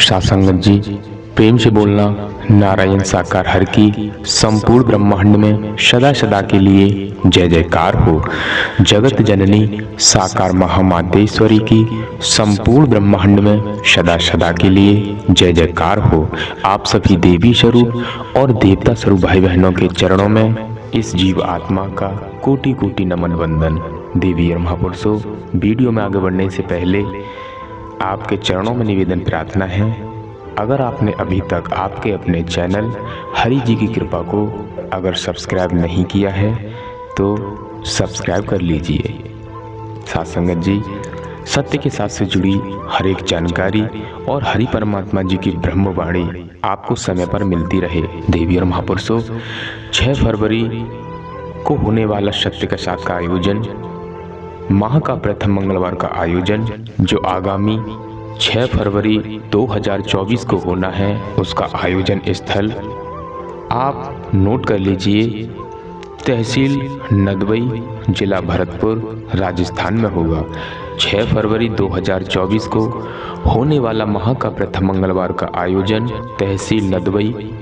सासंगत जी, प्रेम से बोलना। नारायण साकार हर की संपूर्ण ब्रह्मांड में सदा सदा के लिए जय जयकार हो। जगत जननी साकार महामातेश्वरी की संपूर्ण ब्रह्मांड में सदा सदा के लिए जय जयकार हो। आप सभी देवी स्वरूप और देवता स्वरूप भाई बहनों के चरणों में इस जीव आत्मा का कोटि कोटि नमन वंदन। देवी और महापुरुषों, वीडियो में आगे बढ़ने से पहले आपके चरणों में निवेदन प्रार्थना है, अगर आपने अभी तक आपके अपने चैनल हरि जी की कृपा को अगर सब्सक्राइब नहीं किया है तो सब्सक्राइब कर लीजिए। साथ संगत जी, सत्य के साथ से जुड़ी हर एक जानकारी और हरि परमात्मा जी की ब्रह्मवाणी आपको समय पर मिलती रहे। देवी और महापुरुषों, 6 फरवरी को होने वाला सत्य के साथ का आयोजन, माह का प्रथम मंगलवार का आयोजन जो आगामी 6 फरवरी 2024 को होना है, उसका आयोजन स्थल आप नोट कर लीजिए। तहसील नदबई, जिला भरतपुर, राजस्थान में होगा। 6 फरवरी 2024 को होने वाला माह का प्रथम मंगलवार का आयोजन तहसील नदबई,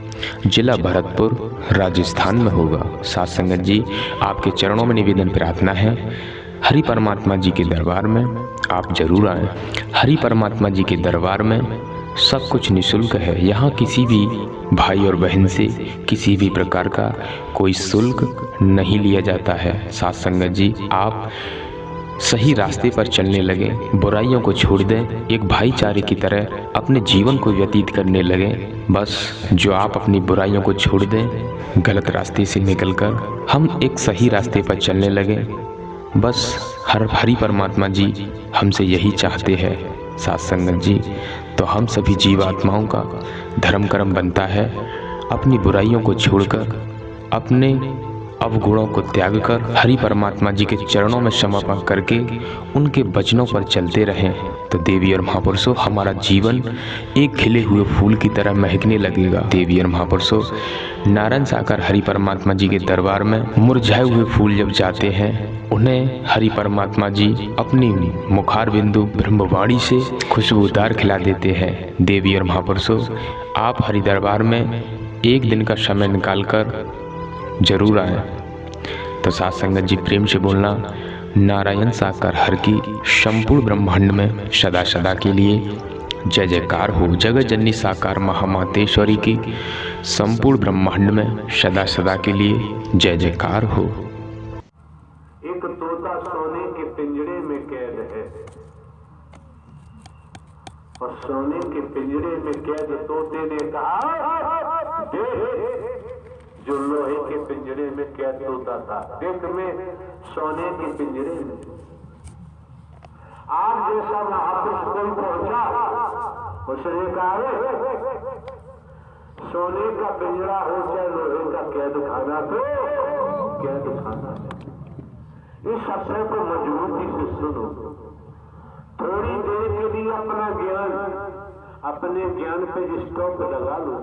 जिला भरतपुर, राजस्थान में होगा। साथ संगत जी, आपके चरणों में निवेदन प्रार्थना है, हरि परमात्मा जी के दरबार में आप जरूर आएं। हरि परमात्मा जी के दरबार में सब कुछ निःशुल्क है। यहाँ किसी भी भाई और बहन से किसी भी प्रकार का कोई शुल्क नहीं लिया जाता है। साथ संगत जी, आप सही रास्ते पर चलने लगे, बुराइयों को छोड़ दें, एक भाईचारे की तरह अपने जीवन को व्यतीत करने लगे। बस जो आप अपनी बुराइयों को छोड़ दें, गलत रास्ते से निकलकर हम एक सही रास्ते पर चलने लगे, बस हरि परमात्मा जी हमसे यही चाहते हैं। साथ संगत जी, तो हम सभी जीवात्माओं का धर्म कर्म बनता है अपनी बुराइयों को छोड़कर, अपने अवगुणों को त्याग कर हरि परमात्मा जी के चरणों में समर्पण करके उनके वचनों पर चलते रहें। तो देवी और महापुरुषों, हमारा जीवन एक खिले हुए फूल की तरह महकने लगेगा। देवी और महापुरुषों, नारायण साकार हरि परमात्मा जी के दरबार में मुरझाए हुए फूल जब जाते हैं, उन्हें हरि परमात्मा जी अपनी मुखार बिंदु ब्रह्मवाणी से खुशबूदार खिला देते हैं। देवी और महापुरुषों, आप हरि दरबार में एक दिन का समय निकालकर जरूर आए। तो साथ संगत जी, प्रेम से बोलना। नारायण साकार हर की संपूर्ण ब्रह्मांड में सदा सदा के लिए जय जयकार हो। जगत जननी साकार महामातेश्वरी की संपूर्ण ब्रह्मांड में सदा सदा के लिए जय जयकार हो। एक तोता सोने के पिंजरे में कैद है और सोने के पिंजरे में कैद तोते ने कहा, देख जो लोहे के पिंजरे में कैद तोता था, देख मैं सोने के पिंजरे में। आज जैसा महापुरुष कोई पहुंचा, उसने कहा सोने का पिंजरा हो चाहे लोहे का कैद खाना, तो कैद खाना। इस अवसर को मजबूती से सुनो। थोड़ी देर के लिए अपने ज्ञान पे स्टॉप लगा लो,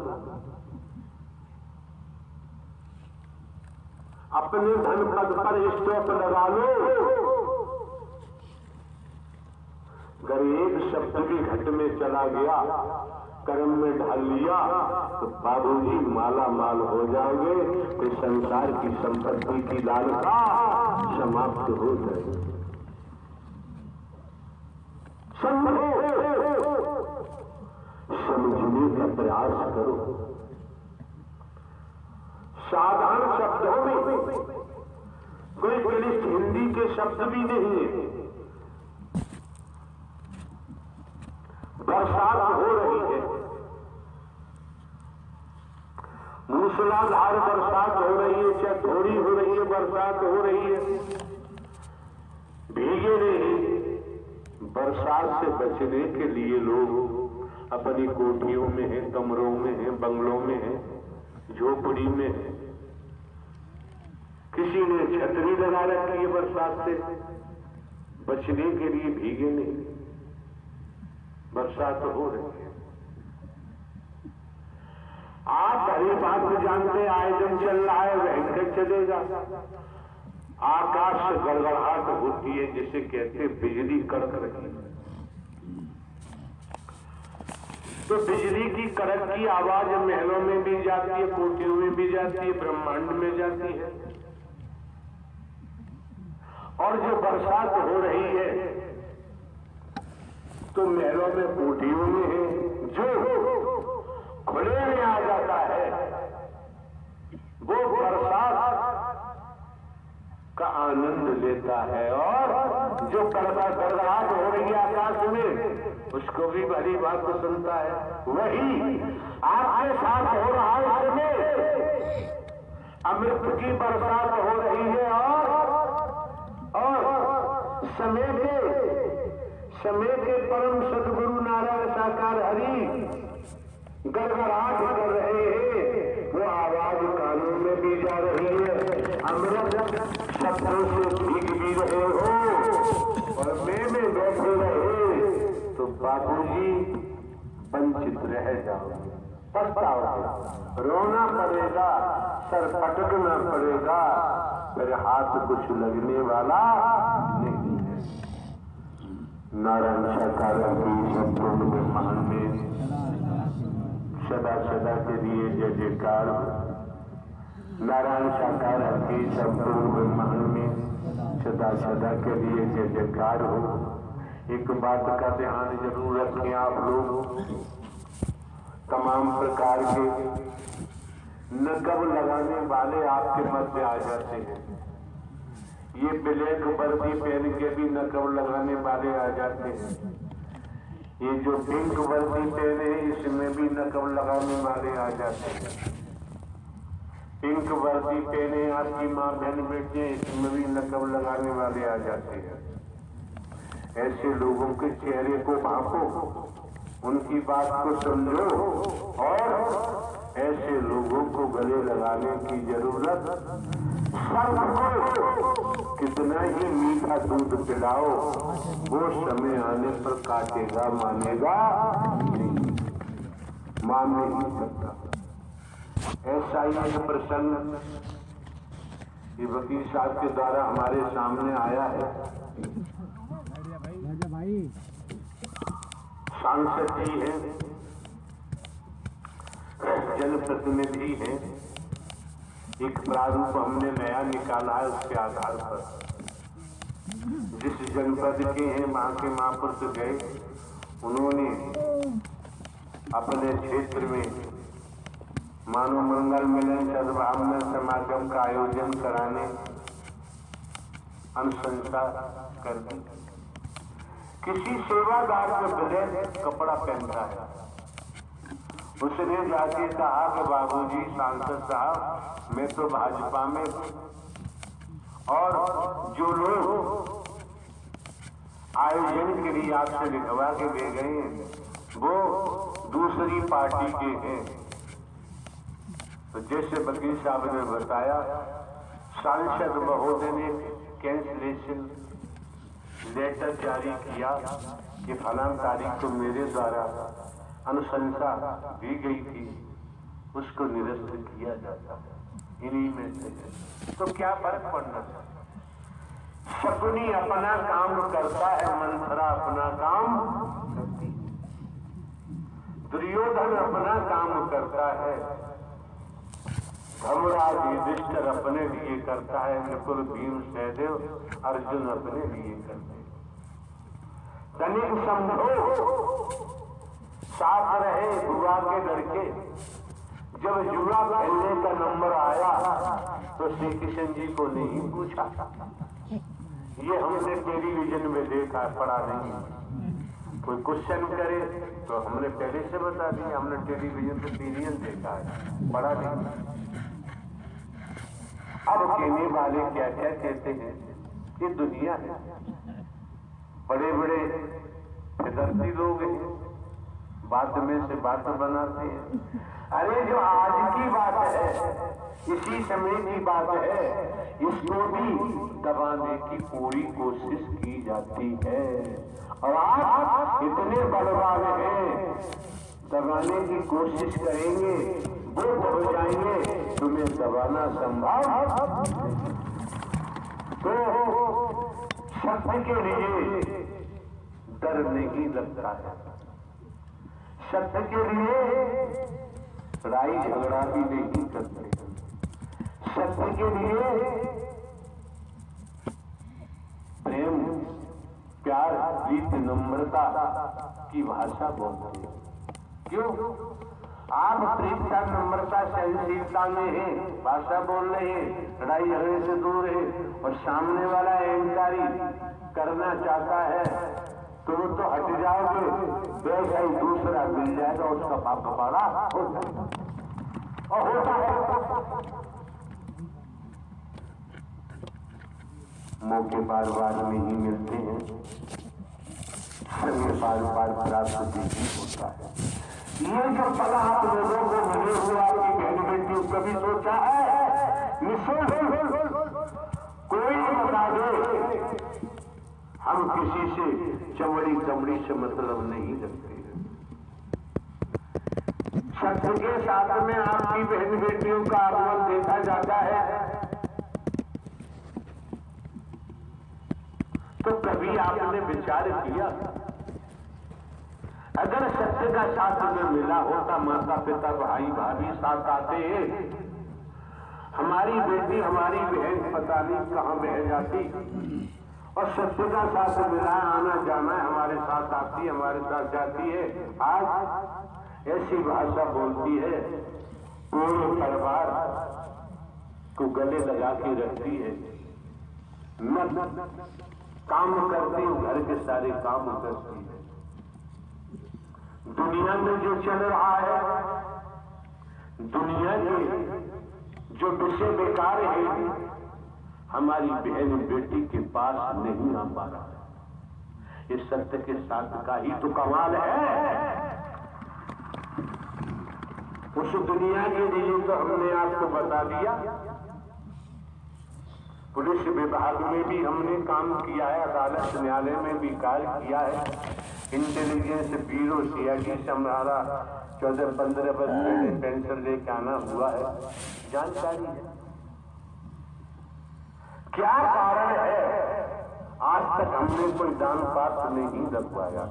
अपने धन पद पर स्टॉप लगा लो। अगर एक शब्द भी घट में चला गया, कर्म में ढाल लिया, तो बाबूजी माला माल हो जाओगे। तो संसार की संपत्ति की लालसा समाप्त हो जाएगी। समझो, समझने का प्रयास करो। साधारण शब्दों में कोई क्लिष्ट हिंदी के शब्द भी नहीं है। बरसात हो रही है, मूसलाधार बरसात हो रही है, चाहे थोड़ी हो रही है, बरसात हो रही है। भीगे नहीं। बरसात से बचने के लिए लोग अपनी कोठियों में हैं, कमरों में हैं, बंगलों में हैं, झोपड़ी में है। किसी ने छतरी लगा रखी है बरसात से बचने के लिए, भीगे नहीं। बरसात हो रही है। आप पहली बात में जानते हैं, आयोजन चल रहा है, भयंकर चलेगा। आकाश से गड़गड़ाहट होती है, जिसे कहते बिजली कड़क रही है। तो बिजली की कड़क की आवाज महलों में भी जाती है, कोठियों में भी जाती है, ब्रह्मांड में जाती है। और जो बरसात हो रही है तो महलों में, कोठियों में है, जो खुले में आ जाता है वो बरसात का आनंद लेता है। और जो गड़गड़ाहट हो रही है आकाश में, उसको भी भली बात को सुनता है। वही आपके साथ हो रहा है, इसमें अमृत की बरसात हो रही है। और समय के परम सदगुरु नारायण साकार हरि गड़गड़ाहट कर रहे हैं, वो आवाज कानों में भी जा रही है। अमृत शब्दों से भीग भी रहे हो और में बैठे रहे तो बाबूजी वंचित रह जाओगे, पछताओगे, रोना पड़ेगा, सर पटकना पड़ेगा, फिर हाथ कुछ लगने वाला नहीं है। नारायण साकार की संपूर्ण ब्रह्मांड में सदा सदा के लिए जय जयकार। नारायण साकार की संपूर्ण ब्रह्मांड में सदा सदा के लिए जय जयकार हो। एक बात का ध्यान जरूर रखें आप लोग, तमाम प्रकार के नकब लगाने वाले आपके मध्य आ जाते हैं। ये ब्लैक वर्दी पहन के भी नकब लगाने वाले आ जाते हैं। ये जो पिंक वर्दी पहने इसमें भी नकब लगाने वाले आ जाते हैं। पिंक वर्दी पहने आपकी माँ बहन बेटियां, इसमें भी नकब लगाने वाले आ जाते हैं। ऐसे लोगों के चेहरे को भांपो, उनकी बात को समझो और ऐसे लोगों को गले लगाने की जरूरत। सबको कितना ही मीठा दूध पिलाओ, वो समय आने पर काटेगा, मानेगा नहीं, मान नहीं सकता। ऐसा ही एक प्रसंग ये वकील साहब के द्वारा हमारे सामने आया है। सांसद जी हैं, जनप्रतिनिधि हैं, एक प्रारूप हमने नया निकाला है। उसके आधार पर जिस जनपद के हैं वहां के महापुरुष गए, उन्होंने अपने क्षेत्र में मानव मंगल मिलन सद्भावना समागम का आयोजन कराने अनुशंसा कर दी। किसी सेवादार को ब्लैक कपड़ा पहनता है, उसने जाके कहा कि बाबूजी सांसद साहब, मैं तो भाजपा में और जो लोग आयोजन के लिए आपसे लिखवा के दे गए हैं वो दूसरी पार्टी के हैं। तो जैसे वकील साहब ने बताया, सांसद महोदय ने कैंसिलेशन लेटर जारी किया कि फलां तारीख को मेरे द्वारा अनुशंसा दी गई थी, उसको निरस्त किया जाता है। इन्हीं में से तो क्या फर्क पड़ना था। शकुनी अपना काम करता है, मंथरा अपना काम करती, दुर्योधन अपना काम करता है, धर्मराज युधिष्ठिर अपने लिए करता है, नकुल भीम सहदेव अर्जुन अपने लिए करते। तनिक समझो, साथ रहे बुआ के लड़के। जब जुआ खेलने का नंबर आया तो श्री कृष्ण जी को नहीं पूछा, ये हमने टेलीविजन में देखा, पढ़ा नहीं। कोई क्वेश्चन करे तो हमने पहले से बता दिया, हमने टेलीविजन पे सीरियल देखा है, पढ़ा नहीं। अब कहने वाले क्या क्या कहते हैं, ये दुनिया है, बड़े बड़े फिदर्ती लोग हैं, बात में से बात बनाते हैं। अरे जो आज की बात है, इसी समय की बात है, इसको भी दबाने की पूरी कोशिश की जाती है। और आप इतने बलवान हैं, दबाने की कोशिश करेंगे, वो हो जाएंगे, तुम्हें दबाना संभव। तो सत्य के लिए डर नहीं लगता है, सत्य के लिए लड़ाई झगड़ा भी नहीं करते, सत्य के लिए प्रेम प्यार प्रीति नम्रता की भाषा बोलते हैं। क्यों? आप प्रीति नम्रता सहनशीलता में है, भाषा बोल रहे हैं, लड़ाई झगड़े से दूर है, और सामने वाला अहंकारी करना चाहता है तो वो तो हट जाओगे, वैसा ही दूसरा मिल जाएगा, उसका पाप बड़ा हो जाएगा। और होता है मौके बार बार नहीं मिलते हैं, समय बार बार प्राप्त नहीं होता है। ये जो पला आप लोगों को मिले हुए आपकी बहन बेटियों कभी सोचा है? निःशुल्क कोई बता दे, हम किसी से चमड़ी चमड़ी से मतलब नहीं रखते हैं। सत्य के साथ में आपकी बहन बेटियों का आगमन देखा जाता है तो कभी आपने विचार किया, अगर सत्य का साथ में मिला होता, माता पिता भाई भाभी साथ आते, हमारी बेटी हमारी बहन पता नहीं कहां बह जाती, और सत्य का साथ मिला, आना जाना हमारे साथ आती, हमारे साथ जाती है। आज ऐसी भाषा बोलती है, पूरे परिवार को गले लगा के रखती है, न काम करती, घर के सारे काम करती है। दुनिया में जो चल रहा है, दुनिया के जो विषय बेकार है, हमारी बहन बेटी के पास नहीं आ पा रहा है। इस सत्य के साथ का ही तो कमाल है। उस दुनिया के लिए तो हमने आपको बता दिया, पुलिस विभाग में भी हमने काम किया है, अदालत न्यायालय में भी कार्य किया है, इंटेलिजेंस ब्यूरो सीआईडी से हमारा 14-15 वर्ष पहले पेंशन लेके आना हुआ है, जानकारी है। क्या कारण है आज तक हमने कोई दान पात्र नहीं रखवाया?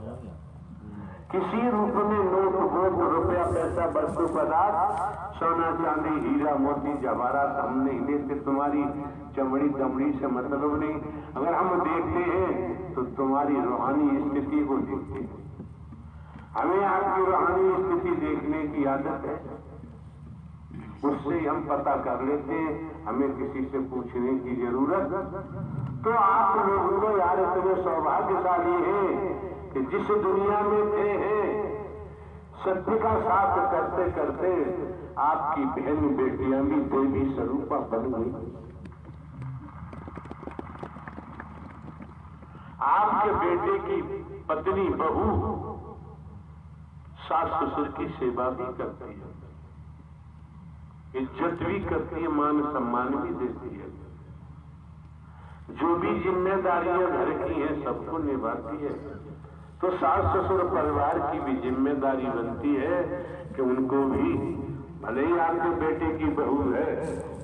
किसी रूप में नोट वोट रुपया पैसा वस्तु पदार्थ सोना चांदी हीरा मोती जवाहरात हम नहीं देते, तुम्हारी चमड़ी दमड़ी से मतलब नहीं। अगर हम देखते हैं तो तुम्हारी रूहानी स्थिति को देखते हैं। हमें आपकी रूहानी स्थिति देखने की आदत है, उससे हम पता कर लेते हैं, हमें किसी से पूछने की जरूरत। तो आप लोगों को यार इतने सौभाग्यशाली हैं कि जिस दुनिया में थे हैं, सत्य का साथ करते करते आपकी बहन बेटियां भी देवी स्वरूपा बन गई। आपके बेटे की पत्नी बहू सास ससुर की सेवा भी करती है, इज्जत भी करती है, मान सम्मान भी देती है, जो भी जिम्मेदारियां घर की हैं सबको निभाती है। तो सास ससुर परिवार की भी जिम्मेदारी बनती है कि उनको भी, भले ही आपके बेटे की बहू है,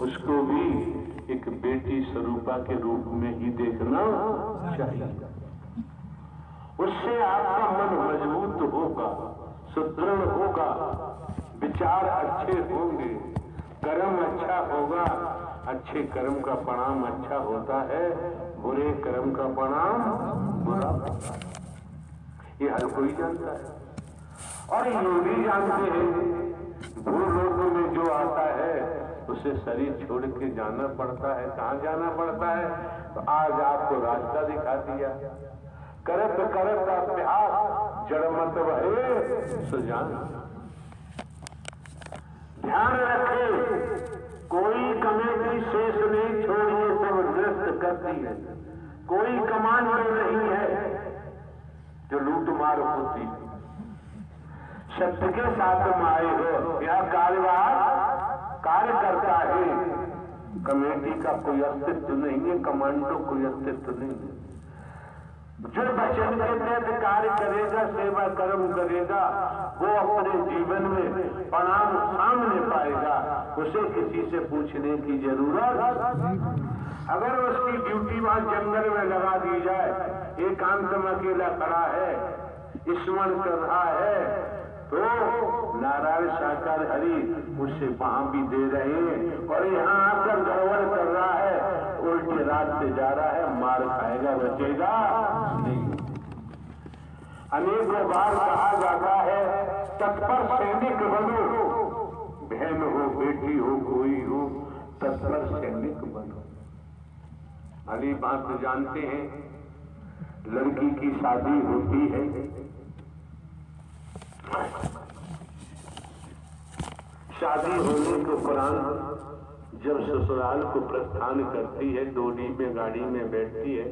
उसको भी एक बेटी स्वरूपा के रूप में ही देखना चाहिए। उससे आपका मन मजबूत होगा, सुदृढ़ होगा, विचार अच्छे होंगे, कर्म अच्छा होगा। अच्छे कर्म का परिणाम अच्छा होता है, बुरे कर्म का परिणाम बुरा होता है। ये हर कोई जानता है। और ये भी जानते हैं भूलोक में जो आता है उसे शरीर छोड़ के जाना पड़ता है। कहाँ जाना पड़ता है? तो आज आपको रास्ता दिखा दिया। करत करत अभ्यास जड़ मत भये सुजान। ध्यान रखे, कोई कमेटी शेष नहीं छोड़िए, सब नृत्य करती है। कोई कमांड नहीं है जो लूट मार होती। सत्य के साथ में आए हो, यह कार्य करता है। कमेटी का कोई अस्तित्व नहीं है, कमांडो कोई अस्तित्व नहीं है। जो वचन के तहत कार्य करेगा, सेवा कर्म करेगा, वो अपने जीवन में परिणाम सामने पाएगा। उसे किसी से पूछने की जरूरत। अगर उसकी ड्यूटी वहां जंगल में लगा दी जाए, एकांत में अकेला खड़ा है, स्मरण कर रहा है, तो नारायण साकार हरि उससे वहां भी दे रहे हैं और यहाँ आकर गड़बड़ कर रहा है, उल्टे रास्ते जा रहा है, मार खाएगा, बचेगा नहीं। अनेकों बार कहा जाता है तत्पर सैनिक बनो, बहन हो बेटी हो कोई हो, तत्पर सैनिक बनो। भली बात जानते हैं, लड़की की शादी होती है, शादी होने के उपरांत जब ससुराल को प्रस्थान करती है, डोली में गाड़ी में बैठती है,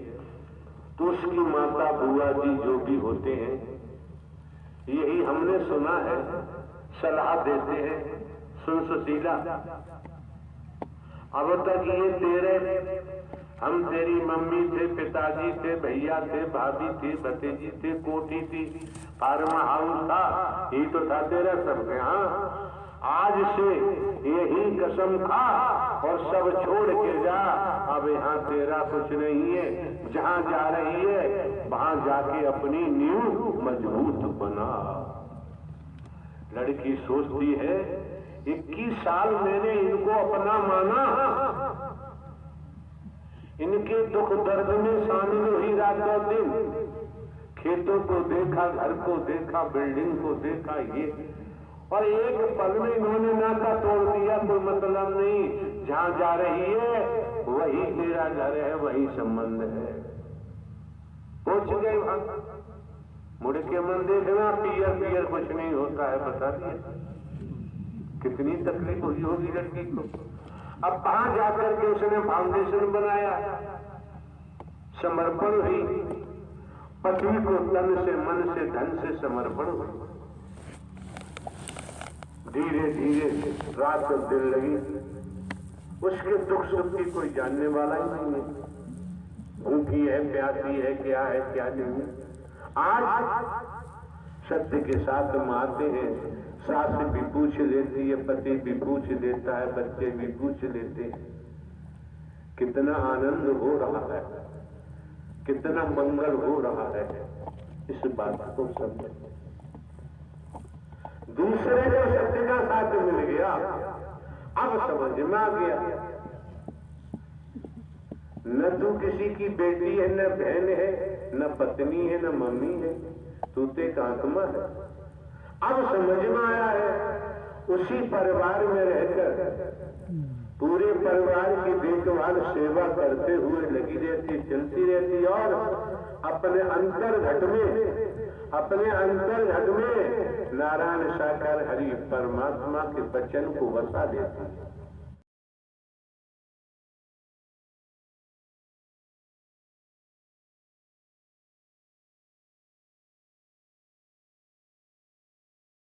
तो उसकी माता बुआ जी जो भी होते हैं, यही हमने सुना है, सलाह देते हैं, सुन सुशीला अब तक ये तेरे, हम तेरी मम्मी थे, पिताजी थे, भैया थे, भाभी थी, भतीजी थे, कोठी थी, फार्म हाउस था, यही तो था तेरा सब। हाँ, आज से यही कसम खा और सब छोड़ के जा, अब यहाँ तेरा कुछ नहीं है, जहाँ जा रही है वहां जाके अपनी नींव मजबूत बना। लड़की सोचती है 21 साल मैंने इनको अपना माना, इनके दुख दर्द में शामिल हुई रातों दिन, खेतों को देखा, घर को देखा, बिल्डिंग को देखा, ये और एक पल में इन्होंने नाता तोड़ दिया, कोई मतलब नहीं, जहां जा रही है वही तेरा घर है, वही संबंध है। पहुंच गए वहां, मुड़ के मन देखना, पियर पियर कुछ नहीं होता है, बता दिया कितनी तकलीफ हुई होगी लड़की को। अब वहां जाकर के उसने फाउंडेशन बनाया, समर्पण हुई, पति को तन से मन से धन से समर्पण हुई। धीरे धीरे रात दिन लगी, उसके दुख सुख की कोई जानने वाला ही नहीं है, भूखी है, प्यासी है, क्या है क्या नहीं। आज सत्य के साथ हम आते हैं, सास भी पूछ लेती है, पति भी पूछ लेता है, बच्चे भी पूछ लेते हैं, कितना आनंद हो रहा है, कितना मंगल हो रहा है, इस बात को समझ। दूसरे को सत्य का साथ मिल गया, अब समझ में आ गया, न तू किसी की बेटी है, न बहन है, न पत्नी है, न मम्मी है, तू तो एक आत्मा है। अब समझ में आया है, उसी परिवार में रहकर पूरे परिवार की देखभाल सेवा करते हुए लगी रहती, चलती रहती और अपने अंतर्घट में नारायण साकार हरि परमात्मा के वचन को बसा देती।